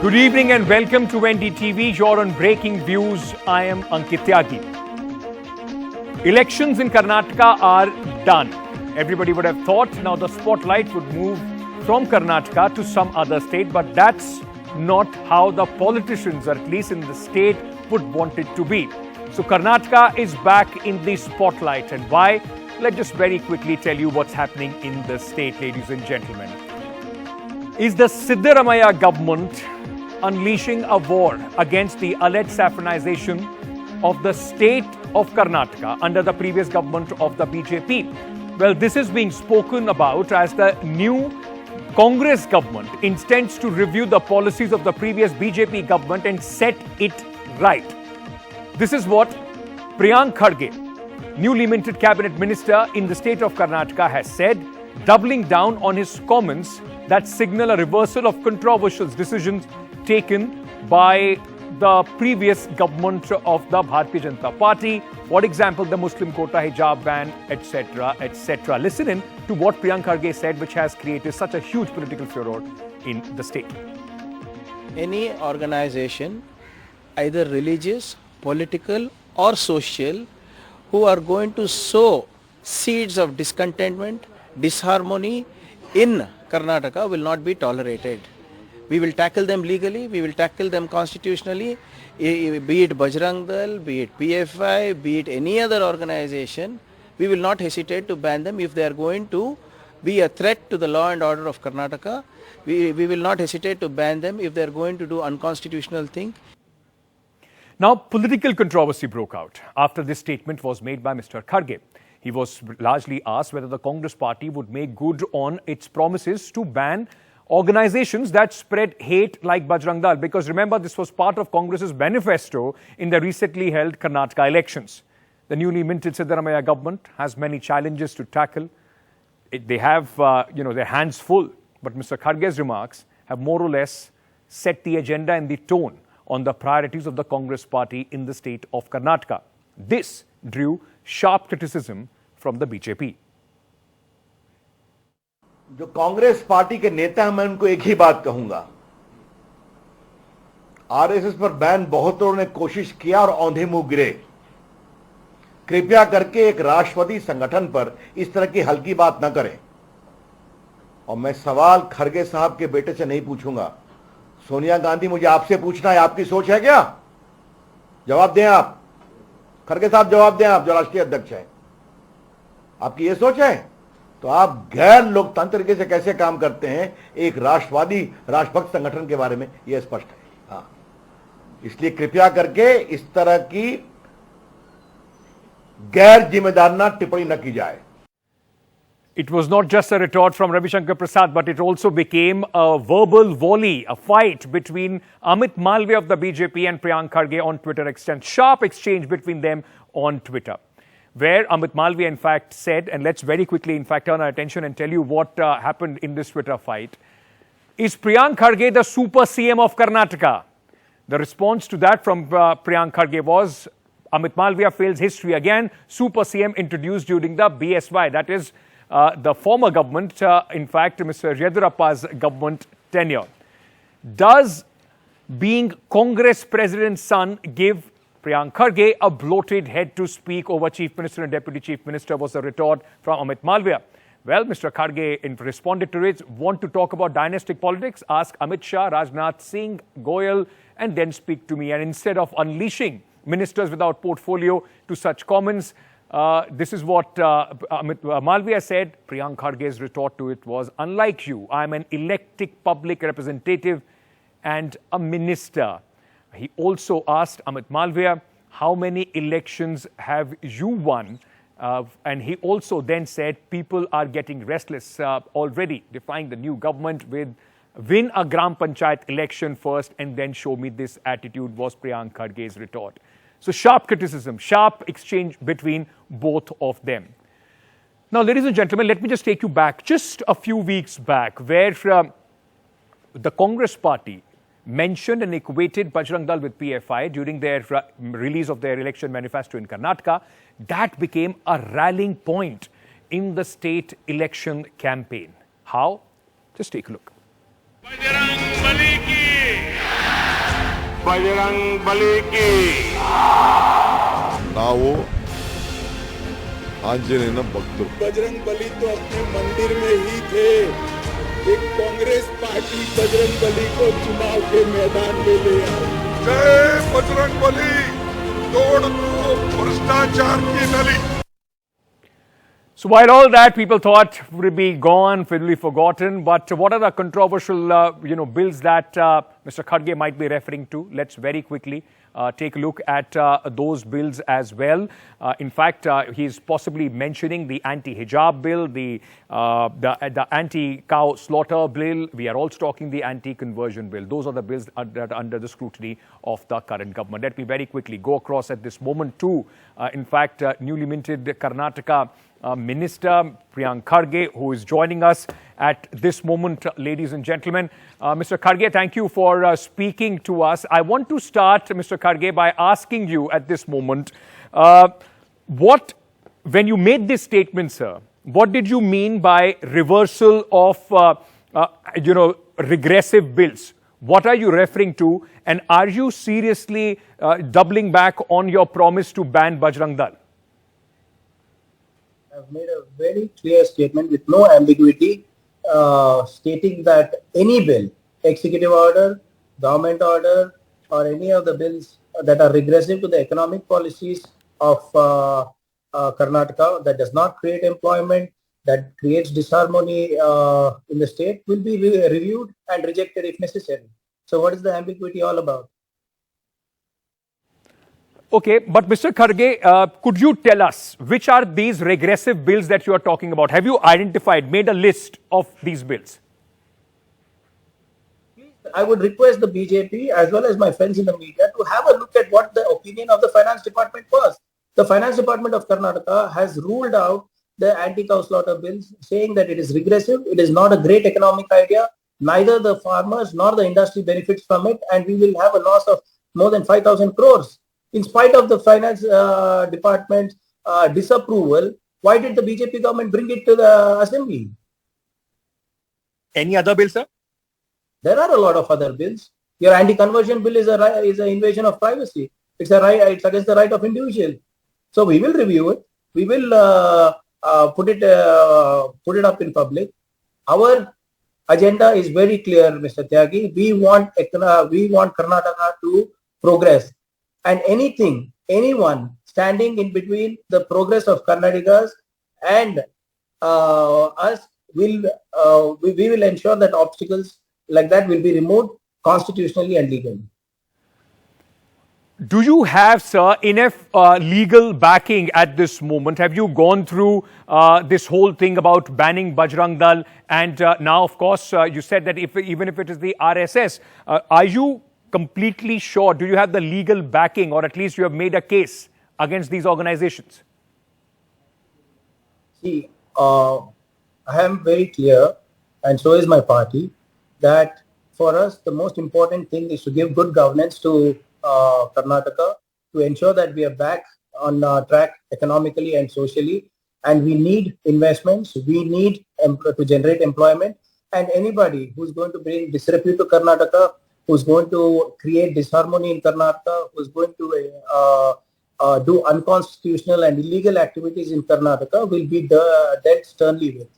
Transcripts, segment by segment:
Good evening and welcome to NDTV. You're on Breaking Views. I am Ankit Tyagi. Elections in Karnataka are done. Everybody would have thought now the spotlight would move from Karnataka to some other state, but that's not how the politicians, or at least in the state, would want it to be. So Karnataka is back in the spotlight. And why? Let's just very quickly tell you what's happening in the state, ladies and gentlemen. Is the Siddaramaiah government unleashing a war against the alleged saffronization of the state of Karnataka under the previous government of the BJP? Well, this is being spoken about as the new Congress government intends to review the policies of the previous BJP government and set it right. This is what Priyank Kharge, newly minted cabinet minister in the state of Karnataka, has said, doubling down on his comments that signal a reversal of controversial decisions taken by the previous government of the Bharatiya Janata Party. For example, the Muslim quota, hijab ban, etc., etc. Listen in to what Priyank Kharge said, which has created such a huge political furor in the state. Any organization, either religious, political or social, who are going to sow seeds of discontentment, disharmony in Karnataka will not be tolerated. We will tackle them legally, we will tackle them constitutionally, be it Bajrang Dal, be it PFI, be it any other organization. We will not hesitate to ban them if they are going to be a threat to the law and order of Karnataka. We will not hesitate to ban them if they are going to do unconstitutional things. Now, political controversy broke out after this statement was made by Mr. Kharge. He was largely asked whether the Congress party would make good on its promises to ban organizations that spread hate like Bajrang Dal, because remember, this was part of Congress's manifesto in the recently held Karnataka elections. The newly minted Siddaramia government has many challenges to tackle. They have, their hands full. But Mr. Kharge's remarks have more or less set the agenda and the tone on the priorities of the Congress party in the state of Karnataka. This drew sharp criticism from the BJP. जो Congress party के नेता हैं, मैं उनको एक ही बात कहूंगा, RSS पर बैन बहुतों ने कोशिश किया और औंधे मुंह गिरे। कृपया करके एक राष्ट्रवादी संगठन पर इस तरह की हल्की बात न करें। और मैं सवाल खरगे साहब के बेटे से नहीं पूछूंगा। सोनिया गांधी, मुझे आपसे पूछना है, आपकी सोच है क्या? जवाब दें आप। खरगे साहब जवाब दें, आप जो राष्ट्रीय अध्यक्ष हैं, आपकी ये सोच है? तो आप गैर लोकतांत्रिक से कैसे काम करते हैं एक राष्ट्रवादी राष्ट्रभक्त संगठन के बारे में? यह स्पष्ट है। हाँ, इसलिए कृपया करके इस तरह की गैर जिम्मेदाराना टिप्पणी न की जाए। It was not just a retort from Ravi Shankar Prasad, but it also became a verbal volley, a fight between Amit Malviya of the BJP and Priyank Kharge on Twitter exchange. Sharp exchange between them on Twitter, where Amit Malviya in fact said, and let's very quickly in fact turn our attention and tell you what happened in this Twitter fight. Is Priyank Kharge the super CM of Karnataka? The response to that from Priyank Kharge was, Amit Malviya fails history again. Super CM introduced during the BSY, that is the former government, in fact Mr. Yediyurappa's government tenure. Does being Congress president's son give Priyank Kharge a bloated head to speak over Chief Minister and Deputy Chief Minister, was the retort from Amit Malviya. Well, Mr. Kharge responded to it. Want to talk about dynastic politics? Ask Amit Shah, Rajnath Singh, Goyal, and then speak to me. And instead of unleashing ministers without portfolio to such comments, this is what Amit Malviya said. Priyank Kharge's retort to it was, unlike you, I am an elected public representative and a minister. He also asked Amit Malviya, how many elections have you won? And he also then said, people are getting restless already, defying the new government with win a Gram Panchayat election first and then show me this attitude, was Priyank Kharge's retort. So sharp criticism, sharp exchange between both of them. Now, ladies and gentlemen, let me just take you back just a few weeks back, where the Congress party mentioned and equated Bajrang Dal with PFI during their release of their election manifesto in Karnataka. That became a rallying point in the state election campaign. How? Just take a look. Bajrang Bali ki Bajrang Bali की ನಾವು ಆಂಜನೇಯನ ಭಕ್ತರು. बजरंग बली तो अपने मंदिर में ही थे. एक कांग्रेस पार्टी बजरंग बली को चुनाव के मैदान में ले आई. जय बजरंग बली, तोड़ दो भ्रष्टाचार की नली. So while all that people thought would be gone, will be forgotten, but what are the controversial, bills that Mr. Kharge might be referring to? Let's very quickly take a look at those bills as well. In fact, he's possibly mentioning the anti-hijab bill, the anti-cow slaughter bill. We are also talking the anti-conversion bill. Those are the bills that are under the scrutiny of the current government. Let me very quickly go across at this moment too. In fact, newly minted Karnataka Minister Priyank Kharge, who is joining us at this moment, ladies and gentlemen. Mr. Kharge, thank you for speaking to us. I want to start, Mr. Kharge, by asking you at this moment, when you made this statement, sir, what did you mean by reversal of, regressive bills? What are you referring to? And are you seriously doubling back on your promise to ban Bajrang Dal? I've made a very clear statement with no ambiguity, stating that any bill, executive order, government order, or any of the bills that are regressive to the economic policies of Karnataka, that does not create employment, that creates disharmony in the state, will be reviewed and rejected if necessary. So what is the ambiguity all about? Okay, but Mr. Kharge, could you tell us which are these regressive bills that you are talking about? Have you identified, made a list of these bills? I would request the BJP as well as my friends in the media to have a look at what the opinion of the finance department was. The finance department of Karnataka has ruled out the anti-cow slaughter bills, saying that it is regressive, it is not a great economic idea, neither the farmers nor the industry benefits from it, and we will have a loss of more than 5,000 crores. In spite of the finance department's disapproval, why did the BJP government bring it to the assembly? Any other bill, sir? There are a lot of other bills. Your anti-conversion bill is an invasion of privacy. It's against the right of individual. So we will review it. We will put it up in public. Our agenda is very clear, Mr. Tyagi. We want Karnataka to progress. And anyone standing in between the progress of Karnataka's and us we will ensure that obstacles like that will be removed constitutionally and legally. Do you have, sir, enough legal backing at this moment? Have you gone through this whole thing about banning Bajrang Dal? And now, of course, you said that even if it is the RSS, are you completely sure? Do you have the legal backing, or at least you have made a case against these organizations? See, I am very clear, and so is my party, that for us the most important thing is to give good governance to Karnataka, to ensure that we are back on track economically and socially, and we need investments, we need to generate employment, and anybody who's going to bring disrepute to Karnataka, who's going to create disharmony in Karnataka, who's going to do unconstitutional and illegal activities in Karnataka will be dealt sternly with,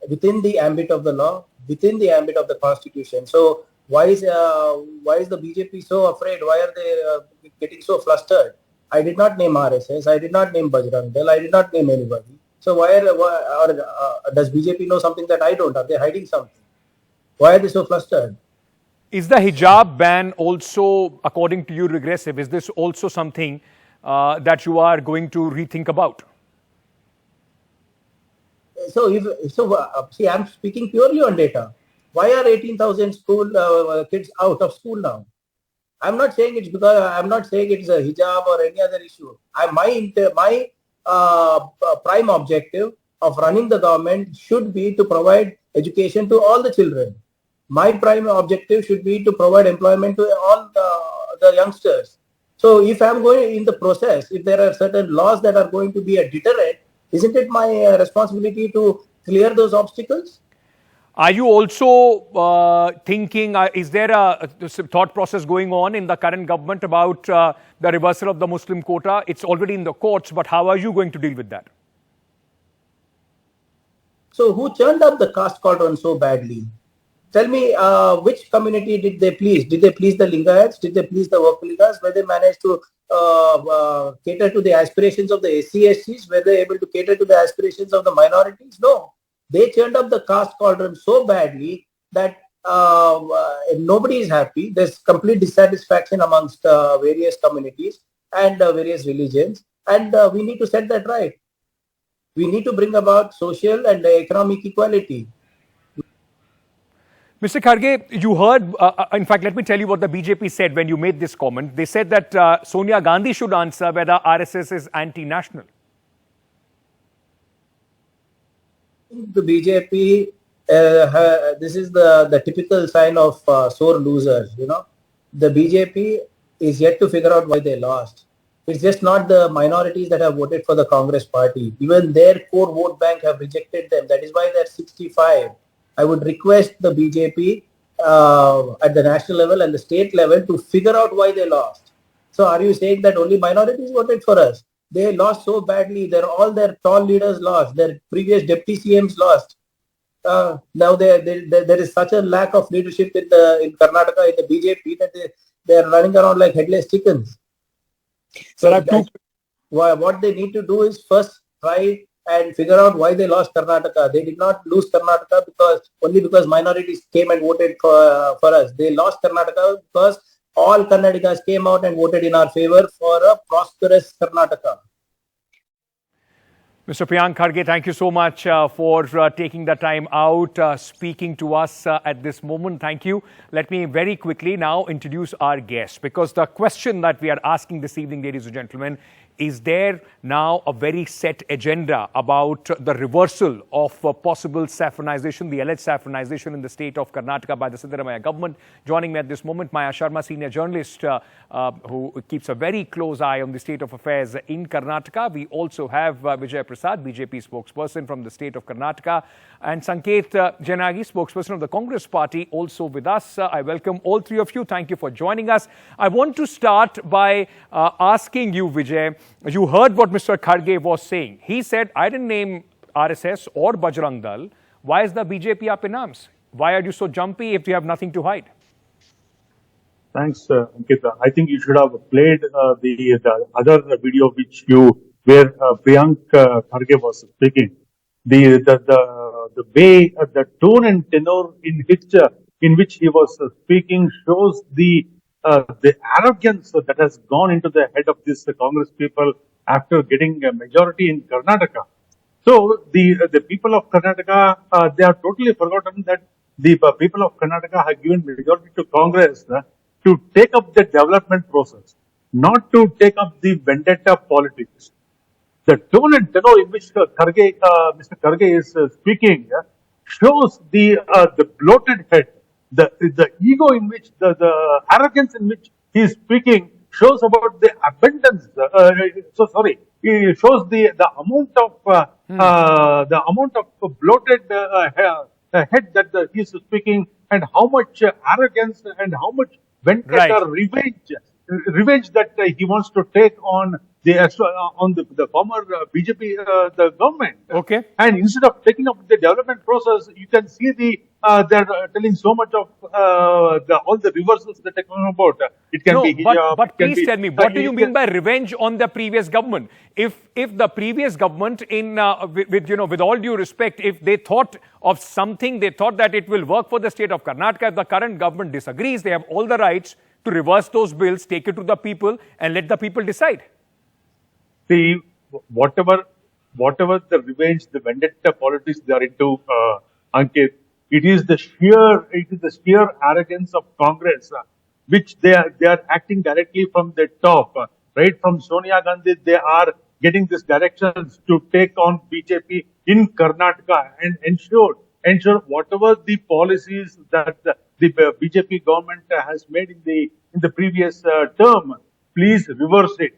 within the ambit of the law, within the ambit of the constitution. So why is the BJP so afraid? Why are they getting so flustered? I did not name RSS, I did not name Bajrang Dal, I did not name anybody. So does BJP know something that I don't? Are they hiding something? Why are they so flustered? Is the hijab ban also, according to you, regressive? Is this also something that you are going to rethink about? See, I'm speaking purely on data. Why are 18,000 kids out of school now? I'm not saying it's a hijab or any other issue. My prime objective of running the government should be to provide education to all the children. My prime objective should be to provide employment to all the youngsters. So if I'm going in the process, if there are certain laws that are going to be a deterrent, isn't it my responsibility to clear those obstacles? Are you also thinking, is there a thought process going on in the current government about the reversal of the Muslim quota? It's already in the courts, but how are you going to deal with that? So who churned up the caste cauldron so badly? Tell me, which community did they please? Did they please the Lingayats? Did they please the Vakaligas? Were they managed to cater to the aspirations of the SC/STs? Were they able to cater to the aspirations of the minorities? No. They churned up the caste cauldron so badly that nobody is happy. There's complete dissatisfaction amongst various communities and various religions. And we need to set that right. We need to bring about social and economic equality. Mr. Kharge, you heard, in fact, let me tell you what the BJP said when you made this comment. They said that Sonia Gandhi should answer whether RSS is anti-national. The BJP, this is the typical sign of sore losers, you know. The BJP is yet to figure out why they lost. It's just not the minorities that have voted for the Congress party. Even their core vote bank have rejected them. That is why they're 65. I would request the BJP at the national level and the state level to figure out why they lost. So are you saying that only minorities voted for us? They lost so badly. All their tall leaders lost. Their previous deputy CMs lost. Now there is such a lack of leadership in Karnataka in the BJP that they are running around like headless chickens. So what they need to do is first try and figure out why they lost Karnataka. They did not lose Karnataka because minorities came and voted for us. They lost Karnataka because all Karnatakas came out and voted in our favor for a prosperous Karnataka. Mr. Priyank Kharge, thank you so much for taking the time out, speaking to us at this moment. Thank you. Let me very quickly now introduce our guest, because the question that we are asking this evening, ladies and gentlemen, is there now a very set agenda about the reversal of possible saffronization, the alleged saffronization in the state of Karnataka by the Siddaramaiah government? Joining me at this moment, Maya Sharma, senior journalist who keeps a very close eye on the state of affairs in Karnataka. We also have Vijay Prasad, BJP spokesperson from the state of Karnataka, and Sanket Janagi, spokesperson of the Congress party, also with us. I welcome all three of you. Thank you for joining us. I want to start by asking you, Vijay, you heard what Mr. Kharge was saying. He said, I didn't name RSS or Bajrang Dal. Why is the BJP up in arms? Why are you so jumpy if you have nothing to hide? Thanks, Ankita. I think you should have played the other video where Priyank Kharge was speaking. The way, the tone and tenor in which he was speaking shows the arrogance that has gone into the head of this Congress people after getting a majority in Karnataka. So the people of Karnataka, they have totally forgotten that the people of Karnataka have given majority to Congress to take up the development process, not to take up the vendetta politics. The tone and tenor in which Mr. Kharge is speaking shows the bloated head. The ego in which, the arrogance in which he is speaking shows about the abundance. It shows the amount of bloated head that he is speaking, and how much arrogance and how much vendetta, revenge that he wants to take on the former BJP the government. Okay. And instead of taking up the development process, you can see they're telling so much of all the reversals that they're talking about. It can be hijab. But please tell me, what do you mean by revenge on the previous government? If the previous government, with all due respect, if they thought of something, they thought that it will work for the state of Karnataka. If the current government disagrees, they have all the rights to reverse those bills, take it to the people, and let the people decide. See, whatever the revenge, the vendetta politics they are into, Ankit, it is the sheer arrogance of Congress, which they are acting directly from the top, right from Sonia Gandhi. They are getting these directions to take on BJP in Karnataka and ensure whatever the policies that the BJP government has made in the previous term, please reverse it.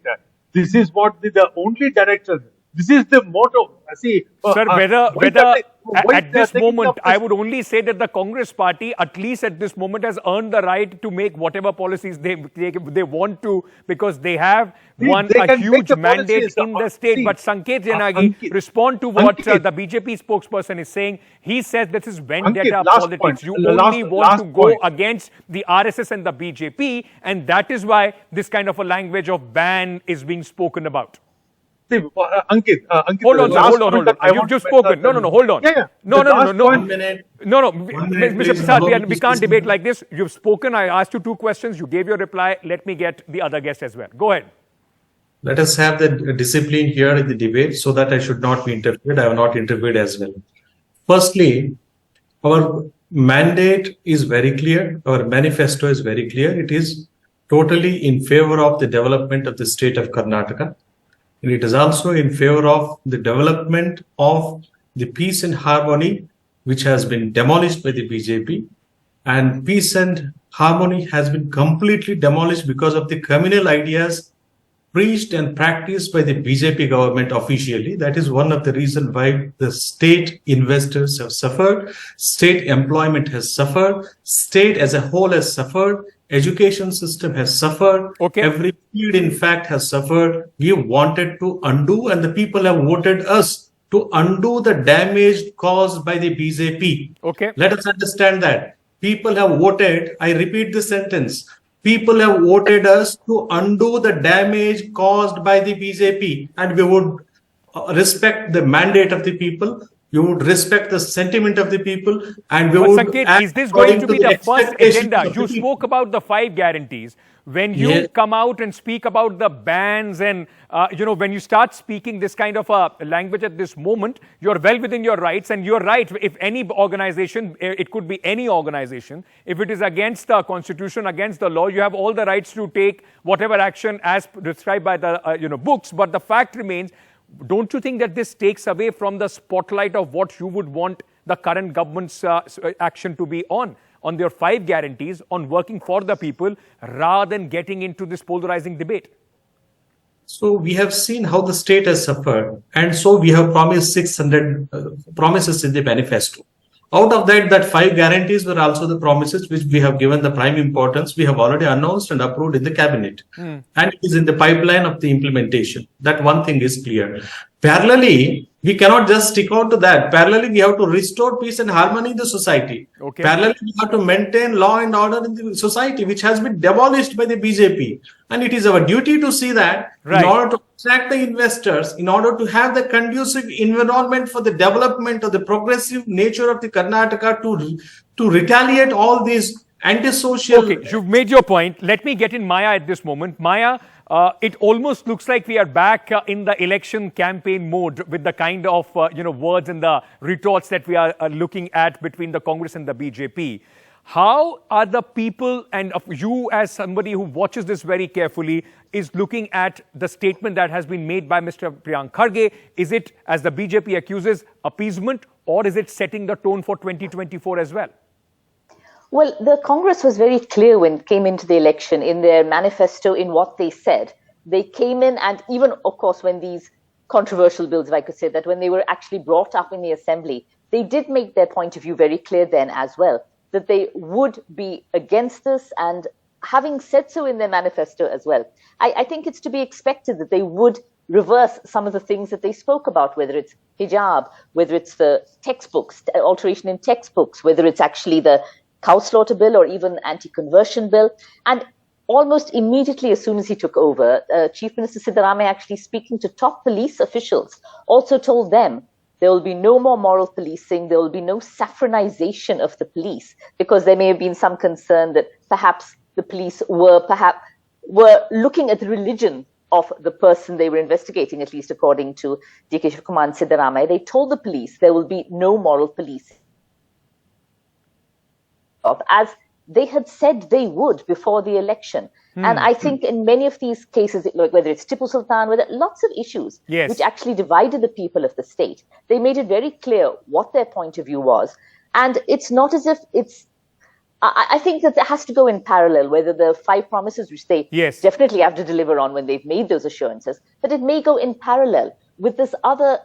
This is what the only direction. This is the motto. See, Sir, why at they are this taking moment, up I this- would only say that the Congress party, at least at this moment, has earned the right to make whatever policies they want to, because they have won they a can make huge the mandate policies. in the state. See, But Sanket Janagi, Ankit, respond to what Ankit. the BJP spokesperson is saying. He says this is vendetta Ankit, last politics. point. You Last- only want to last go point. against the RSS and the BJP, and that is why this kind of a language of ban is being spoken about. See, Ankit, Hold on, the sir. last Hold on, point hold that I on. You've want just to spoken. mention- No, hold on. Yeah. No, The last point- No, minute, Mr. please. Prasad, Allow me we to can't speak. debate like this. You've spoken. I asked you 2 questions. You gave your reply. Let me get the other guest as well. Go ahead. Let us have the discipline here in the debate so that I should not be interfered. I have not interfered as well. Firstly, our mandate is very clear. Our manifesto is very clear. It is totally in favor of the development of the state of Karnataka. And it is also in favor of the development of the peace and harmony, which has been demolished by the BJP. And peace and harmony has been completely demolished because of the communal ideas preached and practiced by the BJP government officially. That is one of the reasons why the state investors have suffered, state employment has suffered, state as a whole has suffered, education system has suffered, Okay. every field in fact has suffered. We wanted to undo, and the people have voted us to undo the damage caused by the BJP. Okay. Let us understand that. People have voted, I repeat the sentence, people have voted us to undo the damage caused by the BJP, and we would respect the mandate of the people, we would respect the sentiment of the people, and we But would Sanket, act is this going to be according the first expectations agenda? of the You people. spoke about the 5 guarantees. When you Yes. come out and speak about the bans and, when you start speaking this kind of a language at this moment, you're well within your rights. And you're right. If any organization, it could be any organization, if it is against the constitution, against the law, you have all the rights to take whatever action as prescribed by the, books. But the fact remains, don't you think that this takes away from the spotlight of what you would want the current government's action to be on their 5 guarantees, on working for the people, rather than getting into this polarizing debate? So we have seen how the state has suffered, and so we have promised 600 promises in the manifesto. Out of that 5 guarantees were also the promises which we have given the prime importance. We have already announced and approved in the cabinet, and it is in the pipeline of the implementation. That one thing is clear. Parallelly, we cannot just stick on to that. Parallelly, we have to restore peace and harmony in the society. Okay. Parallelly, we have to maintain law and order in the society, which has been demolished by the BJP. And it is our duty to see that Right. in order to attract the investors, in order to have the conducive environment for the development of the progressive nature of the Karnataka to retaliate all these antisocial. Okay, you've made your point. Let me get in Maya at this moment. Maya, it almost looks like we are back in the election campaign mode with the kind of words and the retorts that we are looking at between the Congress and the BJP. How are the people, and of you as somebody who watches this very carefully, is looking at the statement that has been made by Mr. Priyank Kharge? Is it, as the BJP accuses, appeasement, or is it setting the tone for 2024 as well? Well, the Congress was very clear when it came into the election in their manifesto in what they said. They came in, and even, of course, when these controversial bills, if I could say that, when they were actually brought up in the assembly, they did make their point of view very clear then as well, that they would be against this, and having said so in their manifesto as well, I think it's to be expected that they would reverse some of the things that they spoke about, whether it's hijab, whether it's the textbooks, alteration in textbooks, whether it's actually the cow slaughter bill or even anti-conversion bill. And almost immediately as soon as he took over, Chief Minister Siddaramia, actually speaking to top police officials, also told them there will be no more moral policing, there will be no saffronization of the police, because there may have been some concern that perhaps the police were looking at the religion of the person they were investigating, at least according to DK Shivakumar and Siddharamia. They told the police there will be no moral policing, as they had said they would before the election. And I think in many of these cases, whether it's Tipu Sultan, whether lots of issues Yes. which actually divided the people of the state, they made it very clear what their point of view was. And it's not as if it's, I think that it has to go in parallel, whether the 5 promises, which they Yes. definitely have to deliver on when they've made those assurances, but it may go in parallel with this other,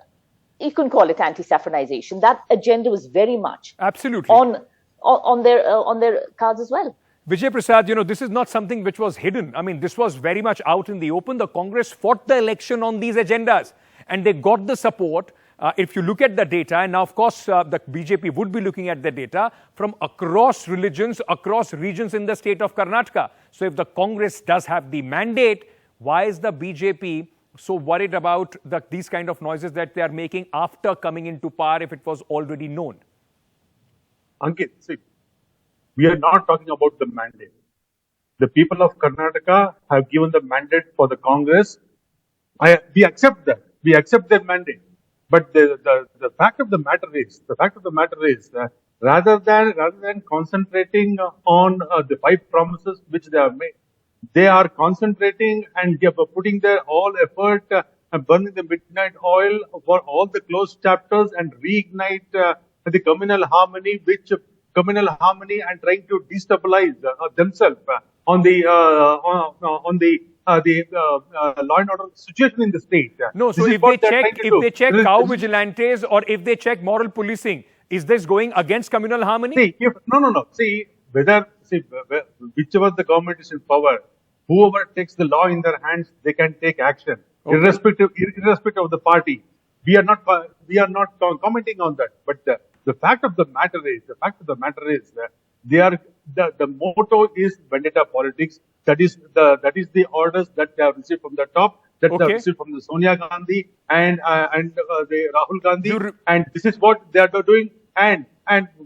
you can call it anti-saffronization. That agenda was very much absolutely on their cards as well. Vijay Prasad, this is not something which was hidden. I mean, this was very much out in the open. The Congress fought the election on these agendas and they got the support. If you look at the data, and now, of course, the BJP would be looking at the data from across religions, across regions in the state of Karnataka. So if the Congress does have the mandate, why is the BJP so worried about these kind of noises that they are making after coming into power if it was already known? Ankit, see, we are not talking about the mandate. The people of Karnataka have given the mandate for the Congress. We accept that. We accept their mandate. But the fact of the matter is, rather than concentrating on the 5 promises which they have made, they are concentrating and putting their all effort and burning the midnight oil for all the closed chapters and reignite the communal harmony, and trying to destabilize themselves on the law and order situation in the state. No, so if they check cow vigilantes or if they check moral policing, is this going against communal harmony? See, whichever the government is in power, whoever takes the law in their hands, they can take action, irrespective of the party. We are not commenting on that. But the fact of the matter is, the motto is vendetta politics. That is the orders that they have received from the top, that they have received from the Sonia Gandhi and the Rahul Gandhi, and this is what they are doing. And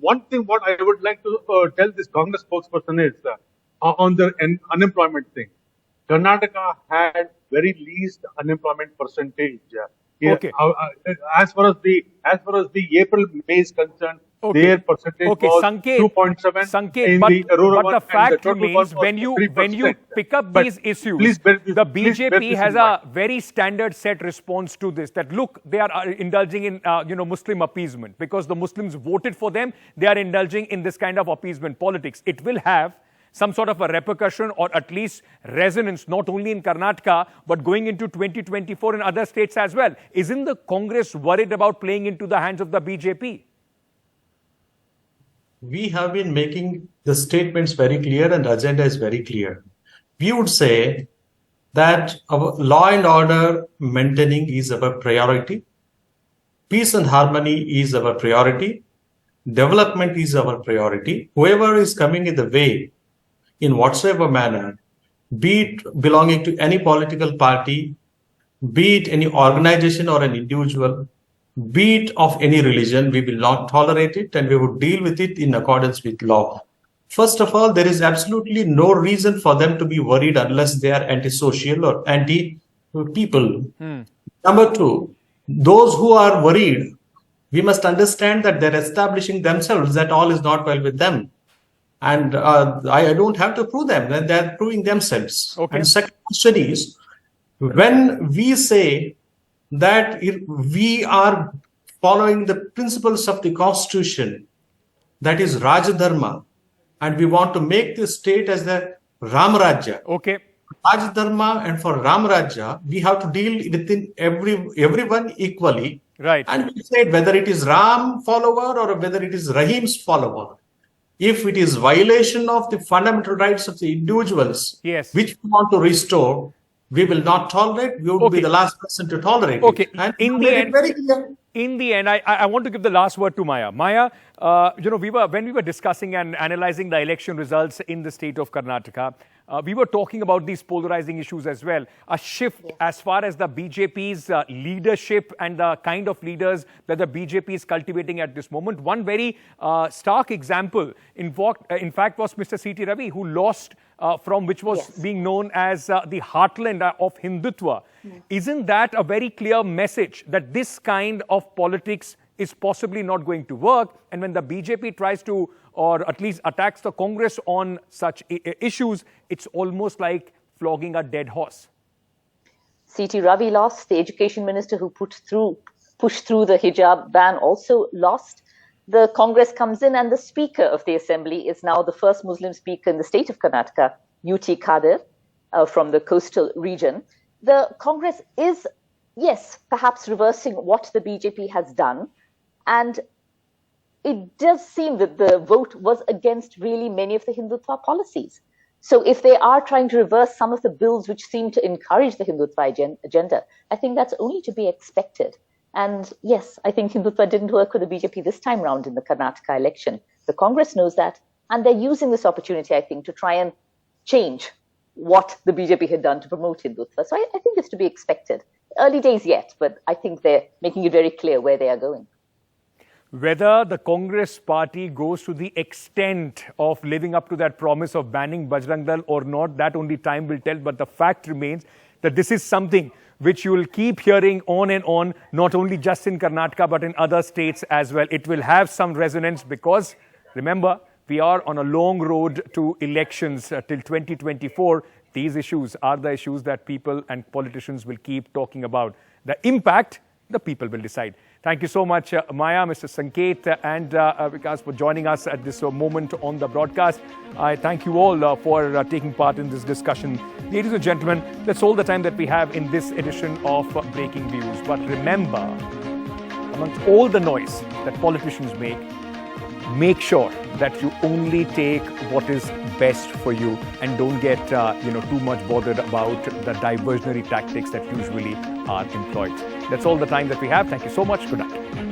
one thing, what I would like to tell this Congress spokesperson is on the unemployment thing. Karnataka had very least unemployment percentage. As far as the April-May is concerned, their percentage was 2.7 in the rural one. But the fact remains, when you pick up these issues, the BJP has a very standard set response to this. That look, they are indulging in Muslim appeasement because the Muslims voted for them. They are indulging in this kind of appeasement politics. It will have some sort of a repercussion or at least resonance, not only in Karnataka, but going into 2024 in other states as well. Isn't the Congress worried about playing into the hands of the BJP? We have been making the statements very clear and the agenda is very clear. We would say that our law and order maintaining is our priority. Peace and harmony is our priority. Development is our priority. Whoever is coming in the way, in whatsoever manner, be it belonging to any political party, be it any organization or an individual, be it of any religion, we will not tolerate it and we would deal with it in accordance with law. First of all, there is absolutely no reason for them to be worried unless they are antisocial or anti-people. Number 2, those who are worried, we must understand that they're establishing themselves that all is not well with them. And I don't have to prove them, then they're proving themselves. And second question is, when we say that we are following the principles of the Constitution, that is Rajadharma, and we want to make this state as the Ram Rajya. Rajadharma and for Ram Rajya, we have to deal within everyone equally. Right. And we said whether it is Ram follower or whether it is Rahim's follower. If it is violation of the fundamental rights of the individuals, which we want to restore, we will not tolerate. We will be the last person to tolerate it. And in the end, I want to give the last word to Maya. Maya, when we were discussing and analyzing the election results in the state of Karnataka, we were talking about these polarizing issues as well. A shift as far as the BJP's leadership and the kind of leaders that the BJP is cultivating at this moment. One very stark example, in fact, was Mr. C.T. Ravi, who lost from which was being known as the heartland of Hindutva. Isn't that a very clear message that this kind of politics is possibly not going to work? And when the BJP tries to, or at least attacks the Congress on such issues, it's almost like flogging a dead horse. C.T. Ravi lost. The education minister who pushed through the hijab ban also lost. The Congress comes in and the Speaker of the Assembly is now the first Muslim speaker in the state of Karnataka, UT Kadir, from the coastal region. The Congress is yes, perhaps reversing what the BJP has done. And it does seem that the vote was against really many of the Hindutva policies. So if they are trying to reverse some of the bills which seem to encourage the Hindutva agenda, I think that's only to be expected. And yes, I think Hindutva didn't work with the BJP this time round in the Karnataka election. The Congress knows that, and they're using this opportunity, I think, to try and change what the BJP had done to promote Hindutva. So I think it's to be expected. Early days yet, but I think they're making it very clear where they are going. Whether the Congress party goes to the extent of living up to that promise of banning Bajrang Dal or not, that only time will tell. But the fact remains that this is something which you will keep hearing on and on, not only just in Karnataka, but in other states as well. It will have some resonance because, remember, we are on a long road to elections till 2024. These issues are the issues that people and politicians will keep talking about. The impact, the people will decide. Thank you so much, Maya, Mr. Sanket and Vikas for joining us at this moment on the broadcast. I thank you all for taking part in this discussion. Ladies and gentlemen, that's all the time that we have in this edition of Breaking Views. But remember, amongst all the noise that politicians make sure that you only take what is best for you and don't get too much bothered about the diversionary tactics that usually are employed. That's all the time that we have. Thank you so much. Good night.